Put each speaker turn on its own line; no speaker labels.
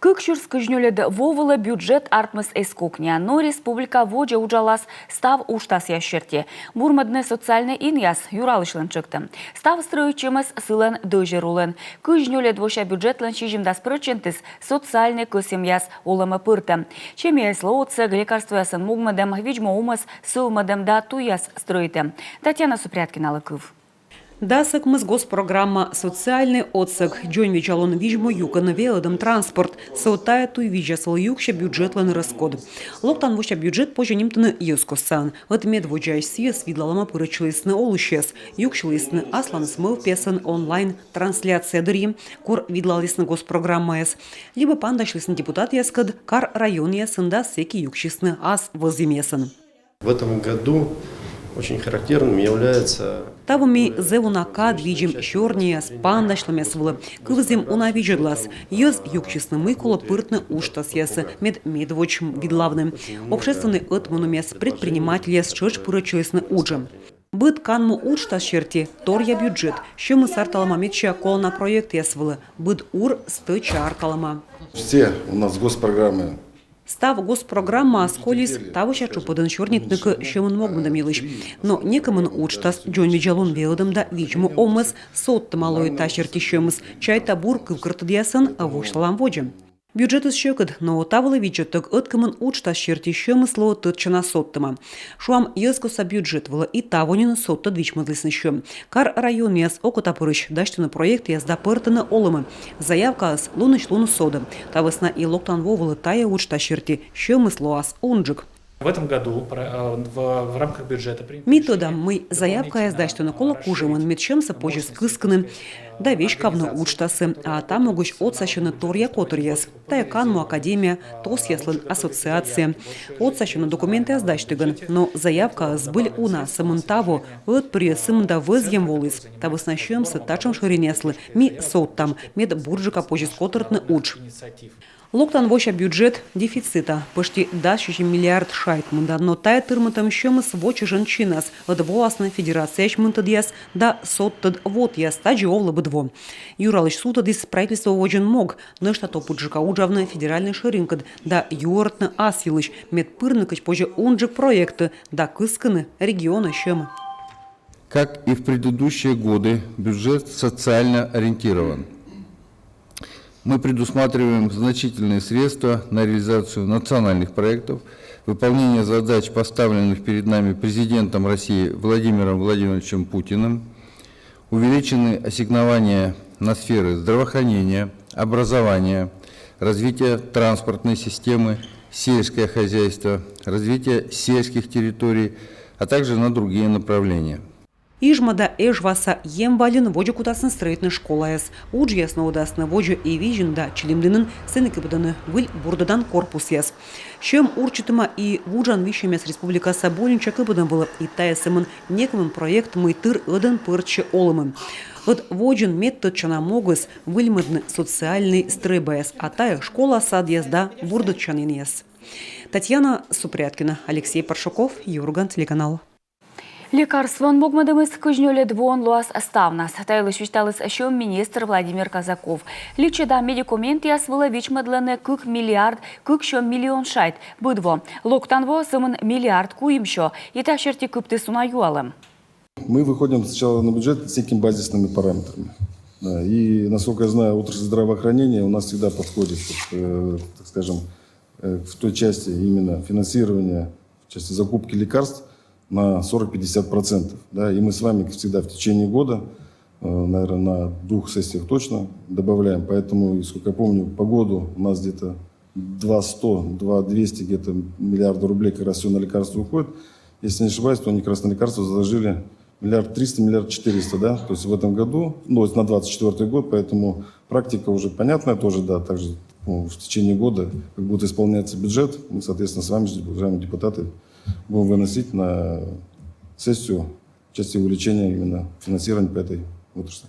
Кыкшурск жнөледі вовылы бюджет артмыс эскокня, но республика воджа уджалас став уштас яшерте. Бурмадны социальный иньяс юралышлын чыкты. Став строючимыз сылын дojерулын. Кыжнөлед воша бюджетлын чижимдас прочентис социальный көсемяс олымы пырты. Чемияслы отцы лекарствоясын мугмадам виджмо умыз сылмадам да туяс стройты. Татьяна Супряткина Лыков.
Дасык мыз госпрограмма «Социальный отсык». Джон Вичалон вижмо юкан велодом транспорт. Саутая туй вижасыл юкша бюджетлан расход. Локтан воща бюджет позже нимтаны юскосан. Отмед воджай съес видлалама пырычлысны олущес. Юкшлысны аслан смыл песан онлайн трансляция дырим. Кур видлалысны госпрограмма эс. Либо пандашлысны депутат яскад кар район ясында секи юкшисны ас возимесан.
В этом году очень характерным является...
Тавами зевунака движем черные с пандашлами свылы. Кывзим унавиджеглас. Йоз юкчисны мыкула пыртны уштас ясы. Медвочм видлавным. Общественный отмунумес предприниматель с чёрч пырычылысны уджем. Быт канму уштас черти, торья бюджет. Що мы сарталама метча кол на проект ясвылы. Быт ур стыча аркалама.
Все у нас госпрограммы.
Став госпрограмма асколис тавыша чупадан чорнитныкы шемын могмадам елыш. Но некомын учтас Джон Вичалон велодам да вичму омыс сотты малой тащерти шемыс чай табур кывкыртыдиясын авошлалам воджем. Бюджет из щекот, но тавылы вичеток откомын учтас черти шемыс ло тытчана соттыма. Шуам ескоса бюджет вала и тавонин сотты двичмадлысны шем. Кар район яс окотапырыш даштыны проект язда пыртыны олымы. Заявка ас луныш луны сода. Тавысна и локтан вовылы тая учтас черти шемыс лоас унджик.
В этом году в рамках бюджета...
Методом мы заявка я сдать, что на кола кужеман метчемся позже скысканы, да вещь кавно учтасы, а там могуч отсащена торья которьяс, тая канму академия, тос яслын ассоциация, отсащена документы я сдать, но заявка сбыль у нас самонтаво, от пресым да вызьем волыс, та воснащемся тачем ширинеслы, ми сот там, мед буржика позже скотортны уч. Локтан воща бюджет дефицита, почти дащущий миллиард шайтмунда, но тая тырматам щемыс вочи женщинас, от властной федерации шмунтадьяс, да соттад вот я стаджи овла быдво. Юралыч сутадис правительство воджен мог, но что то пуджика уджавна федеральный ширинкад, да юртна асилыч, медпырныкач позже унджик проекты, да кысканы региона щема.
Как и в предыдущие годы, бюджет социально ориентирован. Мы предусматриваем значительные средства на реализацию национальных проектов, выполнение задач, поставленных перед нами президентом России Владимиром Владимировичем Путиным, увеличены ассигнования на сферы здравоохранения, образования, развития транспортной системы, сельское хозяйство, развитие сельских территорий, а также на другие направления.
Ижмада эжваса емвалин воджу кутасын строительный школаяс. Удж ясно удасны воджу и вижен да чилимдынын сыныкыбыданы выль бурдадан корпус яс. Щем урчитыма и вуджан вишемес республикаса болинча кыбыдан было и таясымын некомын проект мыйтыр ыдын пырчы олымын. Вот воджен метод чанамогыс выльмыдны социальный стройбаяс, а тая школа сад язда бурдычанин яс. Татьяна Супряткина, Алексей Паршуков, Юрган, телеканал.
Лекарствон могмадымыз кыжнёле двон луас ставнас. Тайлы швичталыс щем министр Владимир Казаков. Личеда медикаменты ясвыла вичмадланы кык миллиард, кык щем миллион шайт. Быдво. Локтанво сымын миллиард куимшо. И та черти кыпты суна юалым.
Мы выходим сначала на бюджет с некими базисными параметрами. Да, и, насколько я знаю, отрасль здравоохранения у нас всегда подходит, так скажем, в той части именно финансирования, в части закупки лекарств, на 40-50%. Да, и мы с вами всегда в течение года, наверное, на 2 сессиях точно добавляем. Поэтому, сколько я помню, по году у нас где-то 200-200 где-то миллиарда рублей как раз все на лекарства уходит. Если не ошибаюсь, то они как раз на лекарства заложили миллиард 300, миллиард 400, да, то есть в этом году, ну, на 24 год, поэтому практика уже понятная тоже, да, также в течение года, как будет исполняться бюджет, мы, соответственно, с вами, уважаемые депутаты, будем выносить на сессию в части увеличения именно финансирования по этой отрасли.